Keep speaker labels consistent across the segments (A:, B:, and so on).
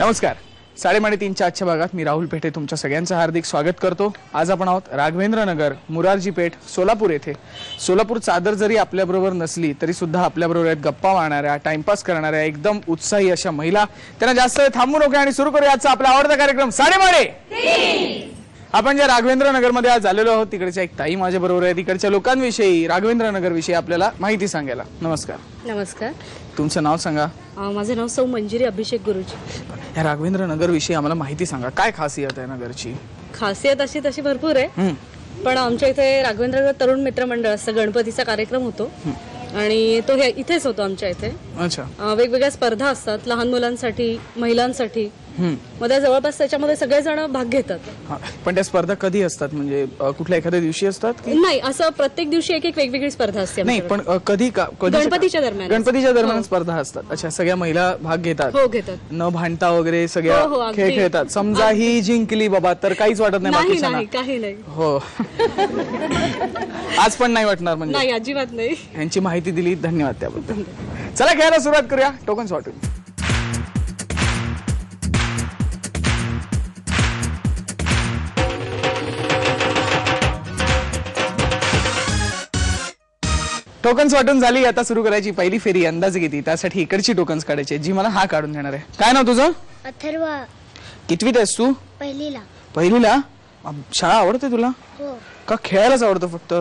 A: नमस्कार. 3:30च्या आजच्या भागात मी राहुल पेठे तुमच्या सगळ्यांचं हार्दिक स्वागत करतो. आज आपण आहोत राघवेंद्र नगर, मुरारजी पेठ, सोलापूर येथे. सोलापूर चादर जरी आपल्याबरोबर नसली तरी सुद्धा आपल्याबरोबर आहेत गप्पा मारणाऱ्या, टाइमपास करणाऱ्या, एकदम उत्साही अशा महिला. त्यांना जास्त वेळ थांबू नका आणि सुरू करूया आजचा आपला आवडता कार्यक्रम साडेमाडे. आपण ज्या राघवेंद्र नगर मध्ये आज आलेलो आहोत तिकडच्या एक ताई माझ्या बरोबर आहे. तिकडच्या लोकांविषयी, राघवेंद्र नगर विषयी आपल्याला माहिती सांगायला. नमस्कार.
B: नमस्कार.
A: तुमचं नाव सांगा.
B: माझं नाव सौ मंजिरी अभिषेक गुरुजी.
A: या राघवेंद्र नगर विषयी आम्हाला माहिती सांगा. काय खासियत आहे नगरची?
B: खासियत अशी तशी भरपूर आहे, पण आमच्या इथे राघवेंद्र नगर तरुण मित्र मंडळ असं गणपतीचा कार्यक्रम होतो आणि तो इथेच होतो आमच्या इथे.
A: अच्छा.
B: वेगवेगळ्या स्पर्धा असतात लहान मुलांसाठी, महिलांसाठी. मध्ये जवळपास त्याच्यामध्ये सगळेजण भाग घेतात.
A: पण त्या स्पर्धा कधी असतात? म्हणजे कुठल्या एखाद्या दिवशी असतात?
B: नाही, असं प्रत्येक दिवशी एक एक वेगवेगळी स्पर्धा असते.
A: नाही, पण कधी
B: गणपतीच्या दरम्यान.
A: गणपतीच्या दरम्यान स्पर्धा असतात. अच्छा. सगळ्या महिला भाग घेतात?
B: हो, घेतात.
A: न भांडता वगैरे सगळ्या खेळ खेळतात. समजा ही जिंकली बाबा तर काहीच वाटत नाही बाकीच्यांना?
B: काही नाही.
A: हो. आज पण नाही वाटणार? म्हणजे
B: नाही, अजिबात नाही.
A: यांची माहिती दिली, धन्यवाद त्याबद्दल. चला खेळायला सुरुवात करूया. टोकन्स वाटून. टोकन्स वाटून झाली. आता सुरू करायची पहिली फेरी. अंदाज किती? त्यासाठी इकडची टोकन्स काढायची जी मला हा काढून देणार आहे. काय नाव तुझं?
C: अथर्वा.
A: कितवीत आहेस तू?
C: पहिलीला.
A: पहिलीला? शाळा आवडते तुला?
C: हो.
A: का खेळायलाच आवडतं फक्त?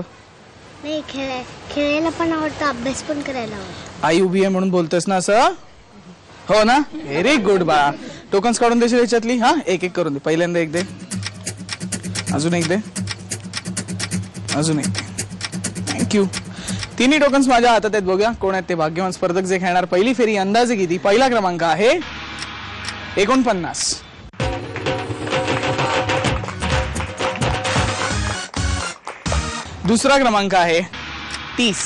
C: नाही, खेळायला पण आवडतं, अभ्यास पण करायला आवडतं.
A: आई उभी आहे म्हणून बोलतोस ना असं? हो ना. व्हेरी गुड बा. टोकन्स काढून देशील याच्यातली? हा, एक एक करून दे. पहिल्यांदा एक दे, अजून एक दे, अजून एक दे. थँक्यू. तिन्ही टोकन्स माझ्या हातात आहेत. बघूया कोण आहेत ते भाग्यवान स्पर्धक जे खेळणार पहिली फेरी. अंदाजे किती? पहिला क्रमांक आहे 49. दुसरा क्रमांक आहे 30.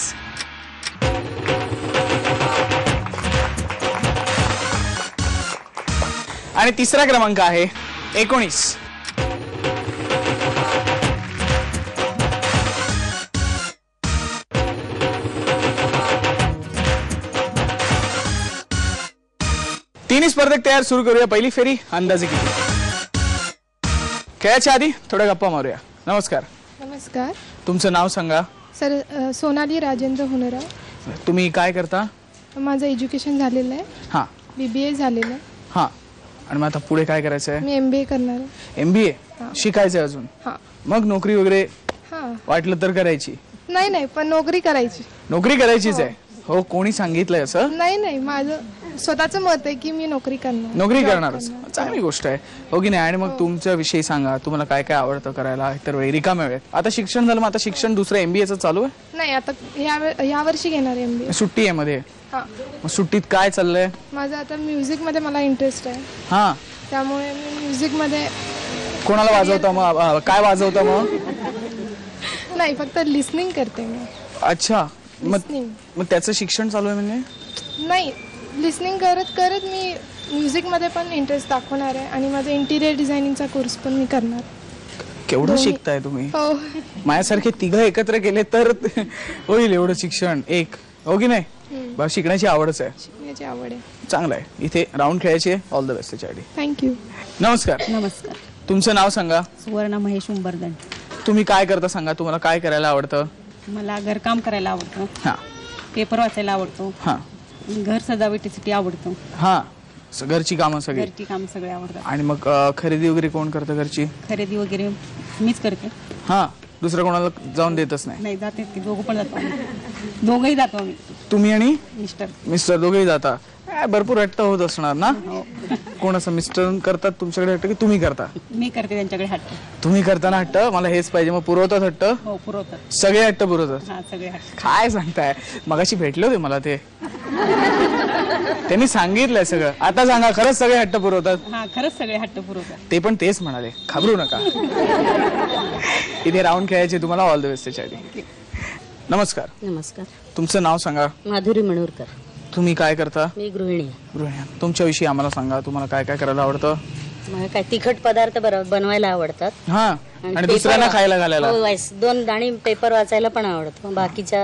A: आणि तिसरा क्रमांक आहे 19. तिन्ही स्पर्धक तयार. सुरू करूया पहिली फेरी. अंदाजे किती? खेळायच्या आधी थोड्या गप्पा मारूया. नमस्कार.
D: नमस्कार.
A: तुमचं नाव सांगा.
D: सर, सोनाली राजेंद्र हुनराव.
A: तुम्ही काय करता?
D: माझं एज्युकेशन झालेलं आहे.
A: हां.
D: BBA झालेलं आहे.
A: हां. आणि मग आता पुढे काय करायचं आहे?
D: मी MBA करणार आहे.
A: MBA शिकायचं अजून?
D: हां.
A: मग नोकरी वगैरे
D: हां.
A: वाटलं तर करायची?
D: नाही, पण नोकरी करायची.
A: नोकरी करायचीच आहे? हो. कोणी सांगितलंय असं?
D: नाही, माझं स्वतःचं मत आहे की मी नोकरी करणार.
A: नोकरी करणारच. चांगली गोष्ट आहे, हो की नाही? आणि मग तुमच्या विषयी सांगा. तुम्हाला काय काय आवडतं करायला? तर वेळी रिकाम्या वेळेत. आता शिक्षण झालं, मग आता शिक्षण दुसरं MBAचं चालू आहे?
D: नाही, आता ह्या वर्षी घेणार आहे MBA.
A: सुट्टी आहे मध्ये?
D: हां.
A: मग सुट्टीत काय चाललंय?
D: माझं आता म्युझिक मध्ये मला इंटरेस्ट आहे.
A: हां.
D: त्यामुळे मी म्युझिक मध्ये.
A: कोणाला वाजवता मग? काय वाजवता मग?
D: नाही, फक्त लिसनिंग करते मी.
A: अच्छा.
D: लिसनिंग.
A: मग त्याचं शिक्षण चालू आहे म्हणजे?
D: नाही, लिसनिंग करत करत मी म्युझिकमध्ये पण इंटरेस्ट दाखवणार आहे आणि माझा इंटिरियर डिझायनिंगचा कोर्स पण मी करणार.
A: केवढं शिकताय तुम्ही?
D: हो.
A: माझ्यासारखे तिघं एकत्र केले तर होईल एवढं शिक्षण एक, हो की नाही? बस शिकण्याची आवडच आहे.
D: शिकण्याची आवड आहे.
A: चांगलं आहे. इथे राऊंड खेळायची आहे. ऑल द बेस्ट त्याच्यासाठी.
D: थँक्यू.
A: नमस्कार.
B: नमस्कार.
A: तुमचं नाव सांगा.
E: सुवर्णा महेश उंबरदन.
A: तुम्ही काय करता सांगा. तुम्हाला काय करायला आवडतं?
E: मला घरकाम करायला आवडतं.
A: हां.
E: पेपर वाचायला आवडतो.
A: हां.
E: घर सजावटीसाठी आवडतं.
A: हां. घरची कामं सगळी?
E: घरची कामं सगळे आवडतात.
A: आणि मग खरेदी वगैरे कोण करतं घरची?
E: खरेदी वगैरे मीच करते.
A: हां. दुसरं कोणाला जाऊन देतच नाही?
E: नाही, जाते की दोघं पण जातो आम्ही. दोघंही जातो आम्ही.
A: तुम्ही आणि
E: मिस्टर
A: दोघेही जाता? भरपूर हट्ट होत असणार ना? कोण असं मिस्टर करतात तुमच्याकडे हट्ट की तुम्ही करता?
E: मी करते त्यांच्याकडे हट्ट.
A: तुम्ही करताना हट्ट मला हेच पाहिजे, मग पुरवतात हट्ट?
E: हो, पुरवतात.
A: सगळे हट्ट पुरवतात?
E: हा, सगळे हट्ट.
A: काय सांगताय? मगाशी भेटले होते मला ते, त्यांनी सांगितलंय सगळं. आता सांगा, खरंच सगळे हट्ट पुरवतात?
E: हा, खरंच सगळे हट्ट पुरवतात.
A: ते पण तेच म्हणाले, घाबरू नका. इथे राऊंड खेळायचे तुम्हाला. ऑल द बेस्ट त्याच्यासाठी. नमस्कार.
B: नमस्कार.
A: तुमचं नाव सांगा.
B: माधुरी मनोरकर.
A: तुम्ही काय करता?
B: मी गृहिणी.
A: तुमच्याविषयी आम्हाला सांगा. तुम्हाला काय काय करायला आवडतं?
B: मला काय तिखट पदार्थ बनवायला आवडतात.
A: हा. आणि दुसऱ्यांना खायला घालायला.
F: हो, दोन दाणी पेपर वाचायला पण आवडतं. बाकीच्या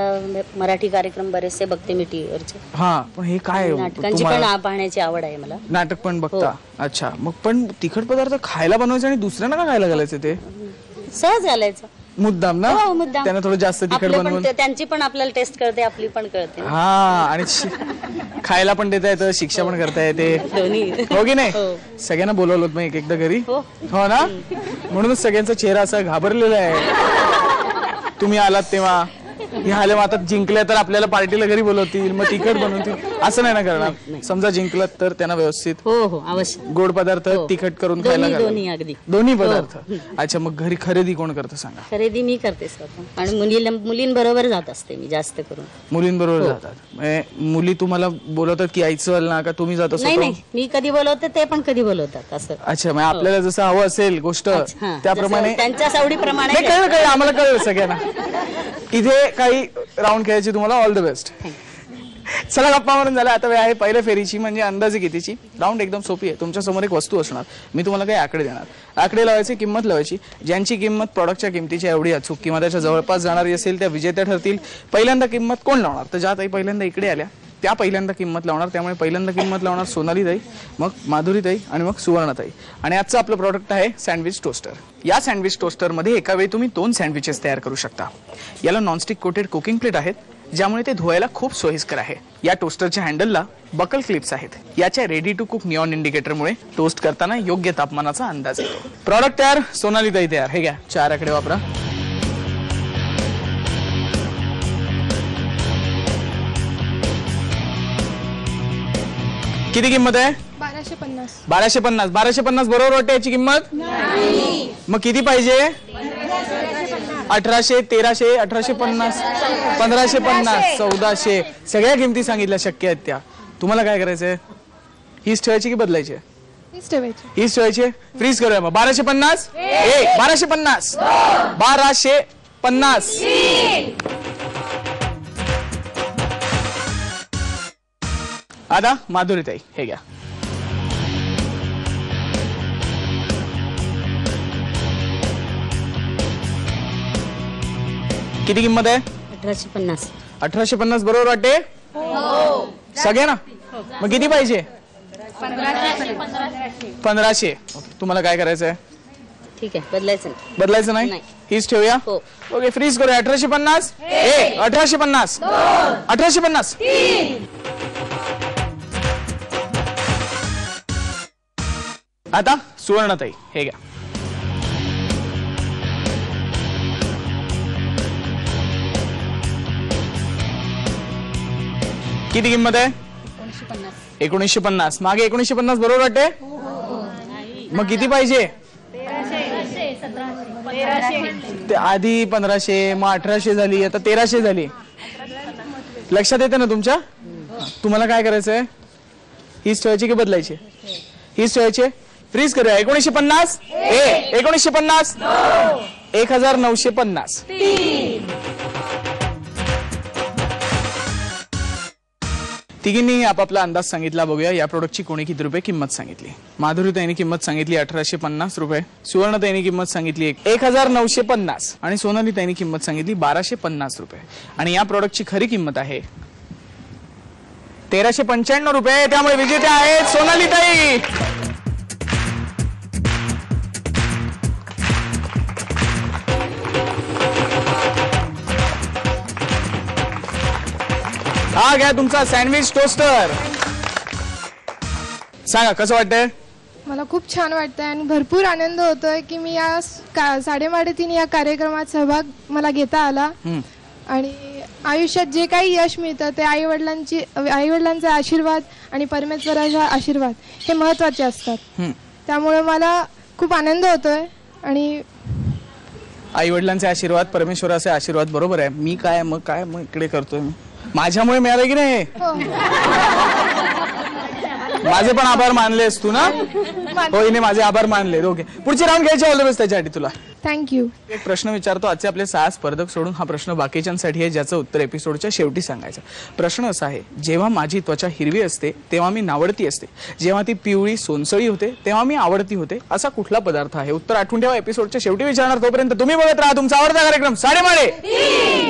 F: मराठी कार्यक्रम बरेचसे बघते मी टीव्हीवरचे.
A: हा, पण हे काय
F: नाटकांची पण पाहण्याची आवड आहे मला.
A: नाटक पण बघता? अच्छा, मग पण तिखट पदार्थ खायला बनवायचे आणि दुसऱ्यांना का खायला घालायचे? ते
F: सहज घालायचं.
A: मुद्दाम ना?
F: हो, मुद्दाम.
A: त्यांना थोडं जास्त तिखट
F: आपलं पण
A: बनवून.
F: त्यांची पण आपल्याला टेस्ट कळते, आपली पण कळते.
A: हा, आणि खायला पण देता येतं, शिक्षा पण करता येते.
F: दोन्ही.
A: हो की नाही? सगळ्यांना बोलवलं होतं मग एक एकदा घरी. हो ना? म्हणूनच सगळ्यांचा चेहरा असा घाबरलेला आहे. तुम्ही आलात तेव्हा. हे आले, आता जिंकल्या तर आपल्याला पार्टीला घरी बोलवतील, मग तिखट बनवतील. असं नाही ना करणार. समजा जिंकलात तर त्यांना व्यवस्थित
F: हो हो अवश्य
A: गोड पदार्थ तिखट करून खायला घाला.
F: दोन्ही अगदी
A: दोन्ही पदार्थ. अच्छा, मग घरी खरेदी कोण करतं सांगा?
F: खरेदी मी करते स्वतः आणि मुलींबरोबर जात असते मी जास्त करून.
A: मुलींबरोबर जातात? म्हणजे मुली तुम्हाला बोलवतात की यायचं ना, का तुम्ही जात
F: नाही
A: असतो?
F: नाही, मी कधी बोलवते ते पण कधी बोलवतात असं.
A: अच्छा, मग आपल्याला जसं हवं असेल गोष्ट
F: हा,
A: त्याप्रमाणे.
F: जसं त्यांच्या सावडीप्रमाणे.
A: नाही, कळलं, आम्हाला कळलं सगळ्यांना. इथे काही राऊंड खेळायची तुम्हाला ऑल द बेस्ट. चला, गप्पा मारून झाला. आता वेळ आहे पहिल्या फेरीची, म्हणजे अंदाजे कितीची. राऊंड एकदम सोपी आहे. तुमच्या समोर एक वस्तू असणार, मी तुम्हाला काही आकडे देणार. आकडे लावायचे, किंमत लावायची. ज्यांची किंमत प्रॉडक्टच्या किमतीची एवढी अचूक किंवा त्याच्या जवळपास जाणारी असेल त्या विजेत्या ठरतील. पहिल्यांदा किंमत कोण लावणार? तर ज्या ताई पहिल्यांदा इकडे आल्या त्या पहिल्यांदा किंमत लावणार. त्यामुळे पहिल्यांदा किंमत लावणार सोनाली ताई, मग माधुरी ताई आणि मग सुवर्ण ताई. आणि आजचं आपलं प्रॉडक्ट आहे सँडविच टोस्टर. या सँडविच टोस्टरमध्ये एका वेळी तुम्ही 2 सँडविचेस तयार करू शकता. याला नॉनस्टिक कोटेड कुकिंग प्लेट आहेत, ज्यामुळे ते धुवायला खूप सोयीस्कर आहे. या टोस्टरच्या हँडलला बकल क्लिप्स आहेत. याच्या रेडी टू कुक निऑन इंडिकेटरमुळे टोस्ट करताना योग्य तापमानाचा अंदाज येतो. प्रॉडक्ट तयार, सोनाली ताई तयार. हे घ्या, 4 आकडे वापरा. किती किंमत आहे?
D: 1250.
A: 1250. 1250 बरोबर वाटते याची किंमत? मग किती पाहिजे? 1800, 1300, 1850, 1550, 1400. सगळ्या किमती सांगितल्या शक्य आहेत त्या. तुम्हाला काय करायचंय? हीच ठेवायची की बदलायची?
D: हीच ठेवायची.
A: हीच ठेवायची. फ्रीज करूया मग. 1250, 1250, 1250. आता माधुरी ताई, हे घ्या. किती किंमत आहे?
F: 1850.
A: 1850 बरोबर वाटते? सगळ्यांना? मग किती पाहिजे? 1500. तुम्हाला काय करायचंय?
F: ठीक आहे, बदलायचं नाही.
A: बदलायचं नाही? हीच ठेवूया. ओके, फ्रीज करूया. 1850, 1850, 1850. आता सुवर्णताई, हे घ्या. किती किंमत आहे? 1950. मागे 1950 बरोबर वाटते? मग किती पाहिजे? ते आधी 1500, मग 1800 झाली, आता 1300 झाली. लक्षात येते ना तुमच्या? तुम्हाला काय करायचंय? हीच ठेवायची की बदलायची? हीच ठेवायची. फ्रीज करूया. 1950, 1950, 1950. तिघींनी आपापला अंदाज सांगितला. बघूया या प्रोडक्टची कोणी किती रुपये किंमत सांगितली. माधुरी ताईंनी किंमत सांगितली 1850 रुपये, सुवर्ण ताईंनी किंमत सांगितली 1950 आणि सोनाली ताईंनी किंमत सांगितली 1250 रुपये. आणि या प्रोडक्टची खरी किंमत आहे 1395 रुपये. त्यामुळे विजेत्या आहेत सोनाली ताई. हा घ्या तुमचा सँडविच टोस्टर. सांगा कसं वाटतंय?
D: मला खूप छान वाटतंय आणि भरपूर आनंद होतोय की मी या 3:30 या कार्यक्रमात सहभाग मला घेता आला. आणि आयुष्यात जे काही यश मिळतं ते आईवडिलांचा आशीर्वाद आणि परमेश्वराचा आशीर्वाद हे महत्वाचे असतात. त्यामुळे मला खूप आनंद होतोय. आणि
A: आईवडिलांचे आशीर्वाद, परमेश्वराचे आशीर्वाद, बरोबर आहे. मी काय मग इकडे करतोय मी, माझ्यामुळे मिळालं की नाही? माझे पण आभार मानलेस तू ना? हो, हिने माझे आभार मानले. ओके, पुढची राऊंड घ्यायची. ऑल द बेस्ट त्याच्यासाठी तुला.
D: थँक्यू.
A: एक प्रश्न विचारतो. आजचे आपले 6 स्पर्धक सोडून हा प्रश्न बाकीच्यांसाठी आहे, ज्याचं उत्तर एपिसोडच्या शेवटी सांगायचं. प्रश्न असा आहे, जेव्हा माझी त्वचा हिरवी असते तेव्हा मी नावडती असते, जेव्हा ती पिवळी सोनसळी होते तेव्हा मी आवडती होते, असा कुठला पदार्थ आहे? उत्तर आठवून ठेवा, एपिसोडच्या शेवटी विचारणार. तोपर्यंत तुम्ही बघत राहा तुमचा आवडता कार्यक्रम साडेमाडे.